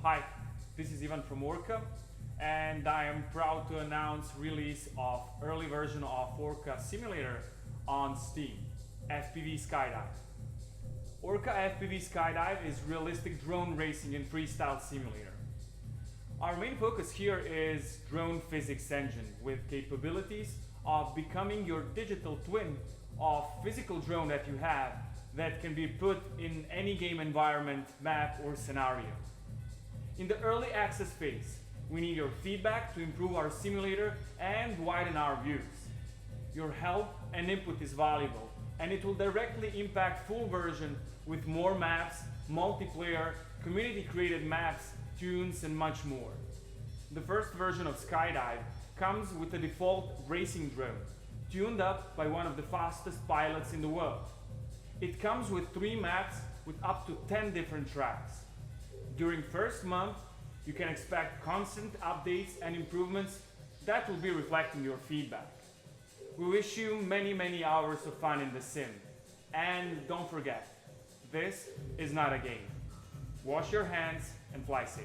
Hi, this is Ivan from Orqa, and I am proud to announce release of early version of Orqa Simulator on Steam, FPV.SkyDive. Orqa FPV.SkyDive is realistic drone racing and freestyle simulator. Our main focus here is drone physics engine with capabilities of becoming your digital twin of physical drone that you have that can be put in any game environment, map or scenario. In the early access phase, we need your feedback to improve our simulator and widen our views. Your help and input is valuable, and it will directly impact full version with more maps, multiplayer, community-created maps, tunes, and much more. The first version of SkyDive comes with a default racing drone, tuned up by one of the fastest pilots in the world. It comes with 3 maps with up to 10 different tracks. During first month, you can expect constant updates and improvements that will be reflecting your feedback. We wish you many hours of fun in the sim. And don't forget, this is not a game. Wash your hands and fly safe.